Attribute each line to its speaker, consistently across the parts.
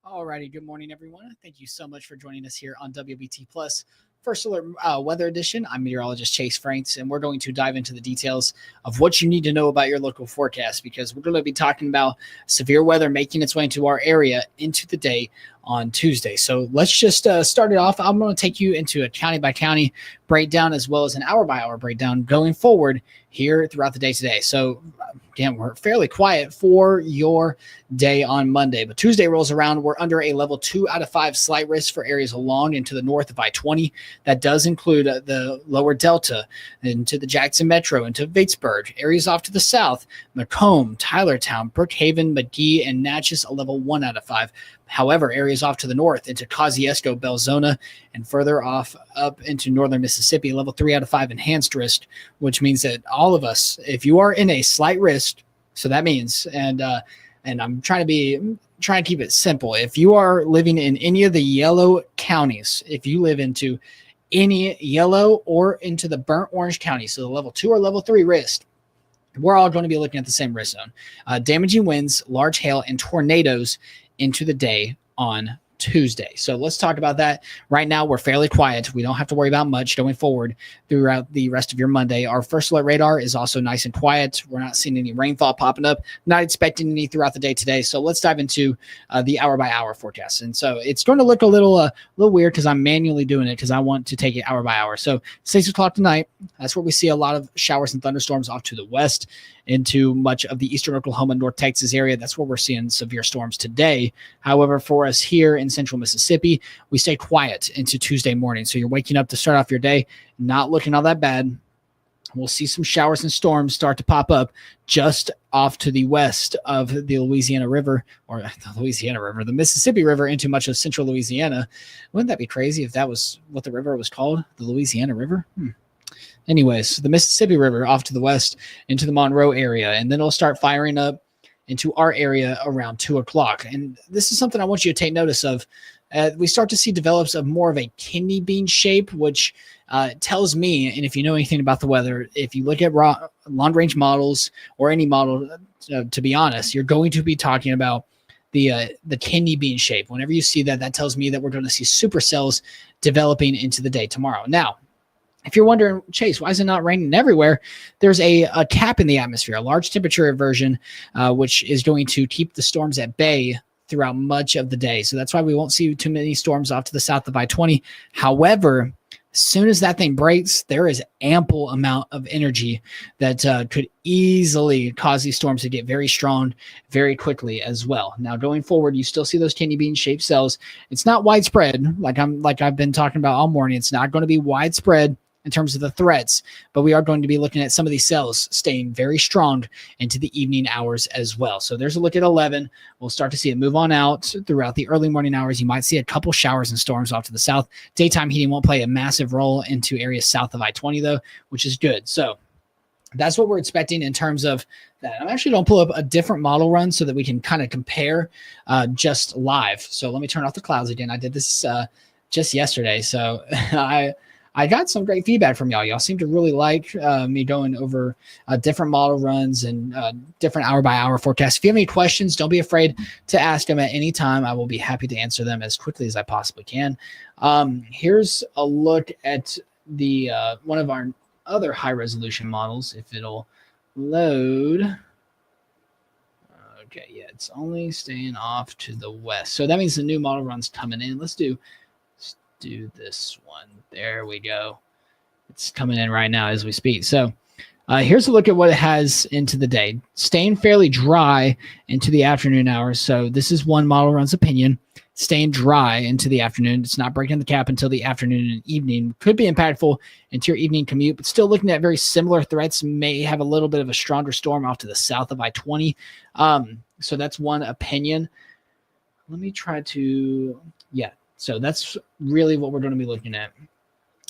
Speaker 1: Alrighty, good morning, everyone. Thank you so much for joining us here on WBT Plus First Alert Weather Edition. I'm meteorologist Chase Franks, and we're going to dive into the details of what you need to know about your local forecast because we're going to be talking about severe weather making its way into our area into the day on Tuesday. So let's just start it off. I'm going to take you into a county by county breakdown as well as an hour by hour breakdown going forward here throughout the day today. So again, we're fairly quiet for your day on Monday, but Tuesday rolls around. We're under a level 2 out of 5 slight risk for areas along and to the north of I-20. That does include the lower Delta into the Jackson Metro, into Vicksburg, areas off to the south, Macomb, Tylertown, Brookhaven, McGee, and Natchez, a level 1 out of 5. However, areas off to the north into Kosciuszko, Belzona, and further off up into northern Mississippi, level 3 out of 5 enhanced risk, which means that all of us, if you are in a slight risk, so that means, and I'm trying to keep it simple. If you are living in any of the yellow counties, if you live into any yellow or into the burnt orange county, so the level 2 or level 3 risk, we're all going to be looking at the same risk zone. Damaging winds, large hail, and tornadoes into the day on Tuesday. So let's talk about that. Right now, we're fairly quiet. We don't have to worry about much going forward throughout the rest of your Monday. Our first alert radar is also nice and quiet. We're not seeing any rainfall popping up, not expecting any throughout the day today. So let's dive into the hour by hour forecast. And so it's going to look a little weird because I'm manually doing it because I want to take it hour by hour. So 6 o'clock tonight, that's where we see a lot of showers and thunderstorms off to the west into much of the eastern Oklahoma, North Texas area. That's where we're seeing severe storms today. However, for us here in central Mississippi, we stay quiet into Tuesday morning. So you're waking up to start off your day, not looking all that bad. We'll see some showers and storms start to pop up just off to the west of the Louisiana River, or the Mississippi River into much of central Louisiana. Wouldn't that be crazy if that was what the river was called? The Louisiana River? Anyways, the Mississippi River off to the west into the Monroe area, and then it'll start firing up into our area around 2 o'clock. And this is something I want you to take notice of. We start to see develops of more of a kidney bean shape, which tells me, and if you know anything about the weather, if you look at long-range models or any model, to be honest, you're going to be talking about the kidney bean shape. Whenever you see that, that tells me that we're going to see supercells developing into the day tomorrow. Now, if you're wondering, Chase, why is it not raining everywhere? There's a cap in the atmosphere, a large temperature aversion, which is going to keep the storms at bay throughout much of the day. So that's why we won't see too many storms off to the south of I-20. However, as soon as that thing breaks, there is ample amount of energy that could easily cause these storms to get very strong very quickly as well. Now, going forward, you still see those kidney bean shaped cells. It's not widespread, like I've been talking about all morning. It's not going to be widespread in terms of the threats, but we are going to be looking at some of these cells staying very strong into the evening hours as well. So there's a look at 11. We'll start to see it move on out throughout the early morning hours. You might see a couple showers and storms off to the south. Daytime heating won't play a massive role into areas south of I-20 though, which is good. So that's what we're expecting in terms of that. I'm actually going to pull up a different model run so that we can kind of compare just live. So let me turn off the clouds again. I did this just yesterday. So I got some great feedback from y'all. Y'all seem to really like me going over different model runs and different hour by hour forecasts. If you have any questions, don't be afraid to ask them at any time. I will be happy to answer them as quickly as I possibly can. Here's a look at the one of our other high resolution models, if it'll load. Okay, yeah, it's only staying off to the west. So that means the new model run's coming in. Let's do this one. There we go. It's coming in right now as we speak. So here's a look at what it has into the day. Staying fairly dry into the afternoon hours. So this is one model run's opinion. Staying dry into the afternoon. It's not breaking the cap until the afternoon and evening. Could be impactful into your evening commute, but still looking at very similar threats. May have a little bit of a stronger storm off to the south of I-20. So that's one opinion. Let me try to, yeah. So that's really what we're going to be looking at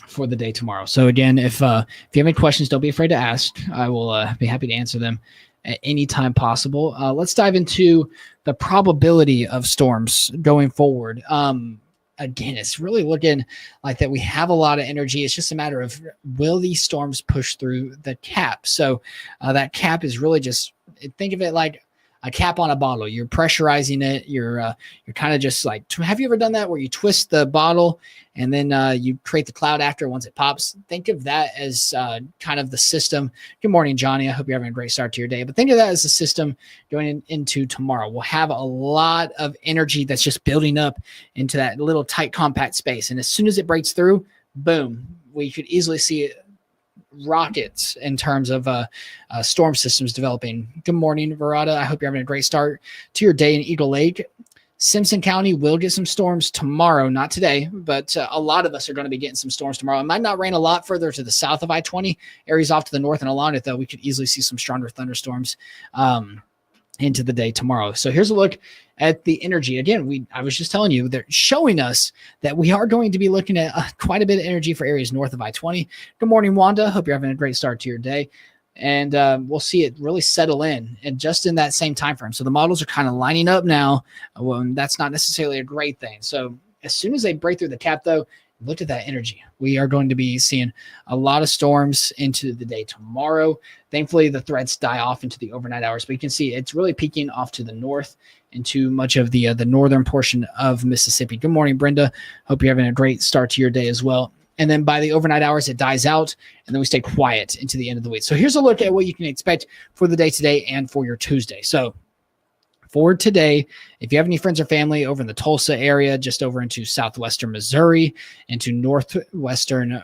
Speaker 1: for the day tomorrow. So again, if you have any questions, don't be afraid to ask. I will be happy to answer them at any time possible. Let's dive into the probability of storms going forward. Again, it's really looking like that we have a lot of energy. It's just a matter of, will these storms push through the cap? So that cap is really just, think of it like a cap on a bottle. You're pressurizing it. You're kind of just like, have you ever done that where you twist the bottle and then you create the cloud after once it pops? Think of that as kind of the system. Good morning, Johnny. I hope you're having a great start to your day. But think of that as the system going into tomorrow. We'll have a lot of energy that's just building up into that little tight, compact space. And as soon as it breaks through, boom, we could easily see it rockets in terms of storm systems developing. Good morning, Verada. I hope you're having a great start to your day in Eagle Lake. Simpson County will get some storms tomorrow, not today, but a lot of us are going to be getting some storms tomorrow. It might not rain a lot further to the south of I-20. Areas off to the north and along it, though, we could easily see some stronger thunderstorms into the day tomorrow. So here's a look at the energy. Again, I was just telling you, they're showing us that we are going to be looking at quite a bit of energy for areas north of I-20. Good morning, Wanda. Hope you're having a great start to your day. And we'll see it really settle in and just in that same time frame. So the models are kind of lining up now. That's not necessarily a great thing. So as soon as they break through the cap, though, look at that energy. We are going to be seeing a lot of storms into the day tomorrow. Thankfully, the threats die off into the overnight hours, but you can see it's really peaking off to the north into much of the northern portion of Mississippi. Good morning, Brenda. Hope you're having a great start to your day as well. And then by the overnight hours, it dies out, and then we stay quiet into the end of the week. So here's a look at what you can expect for the day today and for your Tuesday. So for today, if you have any friends or family over in the Tulsa area, just over into southwestern Missouri, into northwestern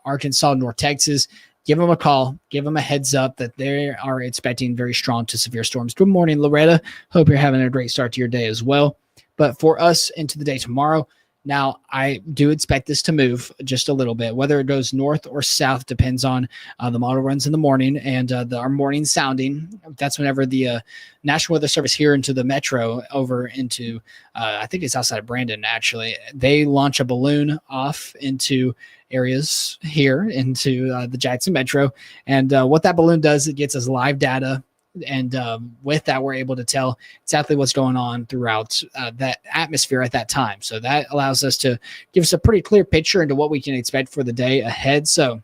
Speaker 1: Arkansas, North Texas, give them a call. Give them a heads up that they are expecting very strong to severe storms. Good morning, Loretta. Hope you're having a great start to your day as well. But for us into the day tomorrow, now, I do expect this to move just a little bit. Whether it goes north or south depends on the model runs in the morning and our morning sounding. That's whenever the National Weather Service here into the metro over into, I think it's outside of Brandon, actually. They launch a balloon off into areas here into the Jackson metro. And what that balloon does, it gets us live data. And with that, we're able to tell exactly what's going on throughout that atmosphere at that time. So that allows us to give us a pretty clear picture into what we can expect for the day ahead. So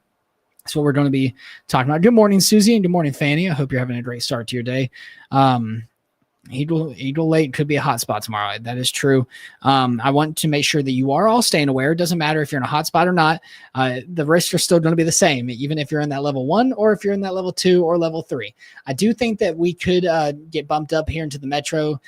Speaker 1: that's what we're going to be talking about. Good morning, Susie, and good morning, Fanny. I hope you're having a great start to your day. Eagle Lake could be a hot spot tomorrow. That is true. I want to make sure that you are all staying aware. It doesn't matter if you're in a hot spot or not. The risks are still going to be the same, even if you're in that level 1 or if you're in that level 2 or level 3. I do think that we could get bumped up here into the metro,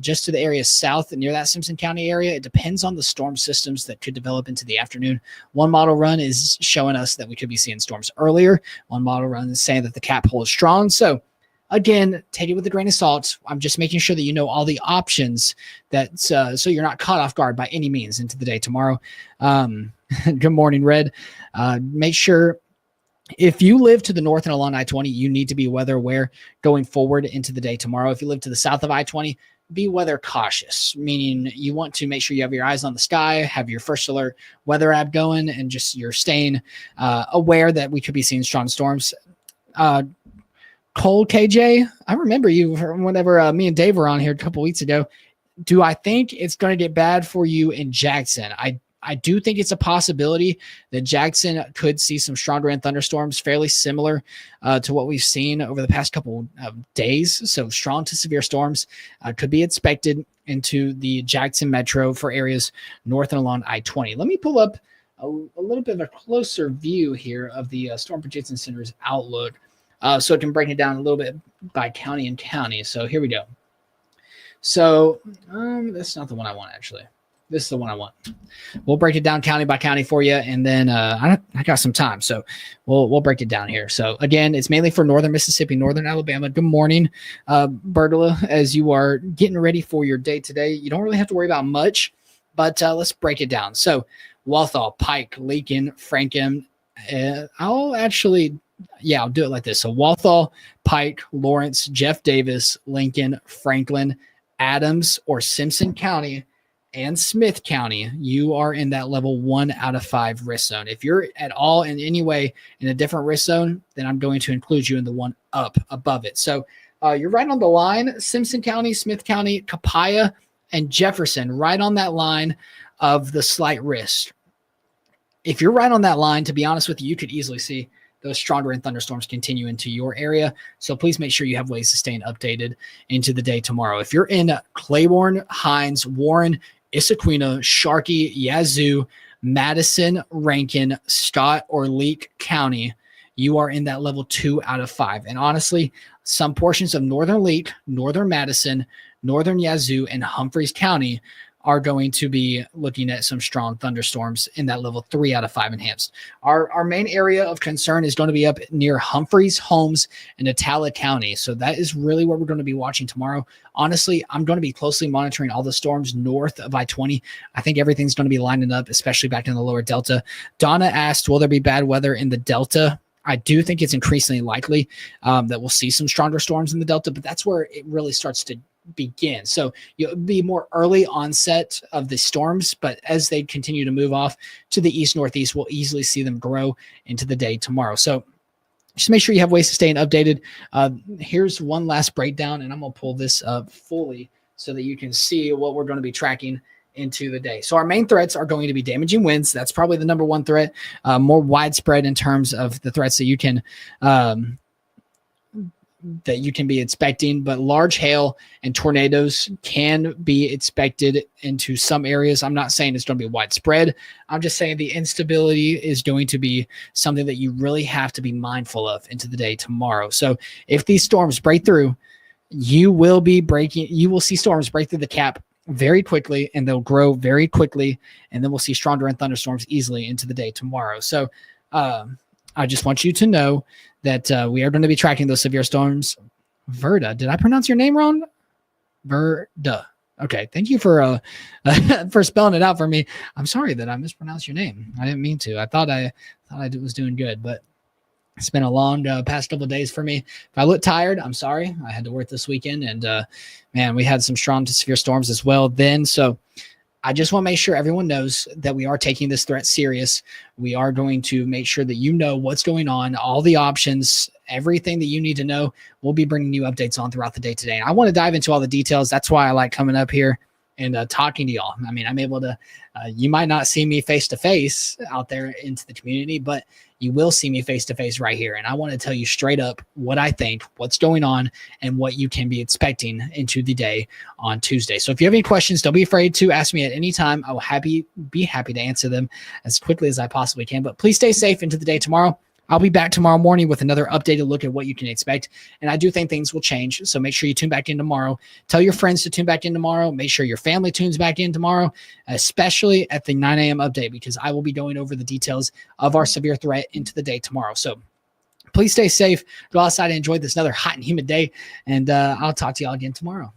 Speaker 1: just to the area south and near that Simpson County area. It depends on the storm systems that could develop into the afternoon. One model run is showing us that we could be seeing storms earlier. One model run is saying that the cap hold is strong. So again, take it with a grain of salt. I'm just making sure that you know all the options that so you're not caught off guard by any means into the day tomorrow. Good morning, Red. Make sure if you live to the north and along I-20, you need to be weather aware going forward into the day tomorrow. If you live to the south of I-20, be weather cautious, meaning you want to make sure you have your eyes on the sky, have your first alert weather app going, and just you're staying aware that we could be seeing strong storms. Cole KJ, I remember you whenever me and Dave were on here a couple weeks ago. Do I think it's going to get bad for you in Jackson? I do think it's a possibility that Jackson could see some stronger end thunderstorms, fairly similar to what we've seen over the past couple of days. So strong to severe storms could be expected into the Jackson metro for areas north and along I-20. Let me pull up a little bit of a closer view here of the Storm Projection Center's outlook. So it can break it down a little bit by county and county. So here we go. So that's not the one I want, actually. This is the one I want. We'll break it down county by county for you, and then I got some time, so we'll break it down here. So again, it's mainly for northern Mississippi, northern Alabama. Good morning, Bertola, as you are getting ready for your day today. You don't really have to worry about much, but let's break it down. So Walthall, Pike, Leakin, Franklin. I'll do it like this. So Walthall, Pike, Lawrence, Jeff Davis, Lincoln, Franklin, Adams, or Simpson County, and Smith County, you are in that level 1 out of 5 risk zone. If you're at all in any way in a different risk zone, then I'm going to include you in the one up above it. So you're right on the line. Simpson County, Smith County, Copiah, and Jefferson, right on that line of the slight risk. If you're right on that line, to be honest with you, you could easily see those stronger and thunderstorms continue into your area. So please make sure you have ways to stay updated into the day tomorrow. If you're in Claiborne, Hines, Warren, Issaquena, Sharkey, Yazoo, Madison, Rankin, Scott, or Leake County, you are in that level 2 out of 5. And honestly, some portions of northern Leake, northern Madison, northern Yazoo, and Humphreys County are going to be looking at some strong thunderstorms in that level 3 out of 5 enhanced. Our main area of concern is going to be up near Humphreys, Holmes, and Atala County. So that is really what we're going to be watching tomorrow. Honestly, I'm going to be closely monitoring all the storms north of I-20. I think everything's going to be lining up, especially back in the lower Delta. Donna asked, will there be bad weather in the Delta? I do think it's increasingly likely that we'll see some stronger storms in the Delta, but that's where it really starts to begin. So you'll be more early onset of the storms, but as they continue to move off to the east northeast, we'll easily see them grow into the day tomorrow. So just make sure you have ways to stay updated. Here's one last breakdown, and I'm going to pull this up fully so that you can see what we're going to be tracking into the day. So our main threats are going to be damaging winds. That's probably the number one threat, more widespread in terms of the threats that you can be expecting, but large hail and tornadoes can be expected into some areas. I'm not saying it's going to be widespread. I'm just saying the instability is going to be something that you really have to be mindful of into the day tomorrow. So if these storms break through, you will see storms break through the cap very quickly, and they'll grow very quickly, and then we'll see stronger and thunderstorms easily into the day tomorrow. So I just want you to know that we are going to be tracking those severe storms. Verda, did I pronounce your name wrong? Verda. Okay, thank you for for spelling it out for me. I'm sorry that I mispronounced your name. I didn't mean to. I thought I was doing good, but it's been a long past couple of days for me. If I look tired, I'm sorry. I had to work this weekend, and man, we had some strong to severe storms as well then. So I just want to make sure everyone knows that we are taking this threat serious. We are going to make sure that you know what's going on, all the options, everything that you need to know. We'll be bringing you updates on throughout the day today. And I want to dive into all the details. That's why I like coming up here and talking to y'all. I mean, I'm able to, you might not see me face to face out there into the community, but you will see me face to face right here. And I want to tell you straight up what I think, what's going on, and what you can be expecting into the day on Tuesday. So if you have any questions, don't be afraid to ask me at any time. I will be happy to answer them as quickly as I possibly can. But please stay safe into the day tomorrow. I'll be back tomorrow morning with another updated look at what you can expect. And I do think things will change. So make sure you tune back in tomorrow. Tell your friends to tune back in tomorrow. Make sure your family tunes back in tomorrow, especially at the 9 a.m. update, because I will be going over the details of our severe threat into the day tomorrow. So please stay safe. Go outside and enjoy this another hot and humid day. And I'll talk to y'all again tomorrow.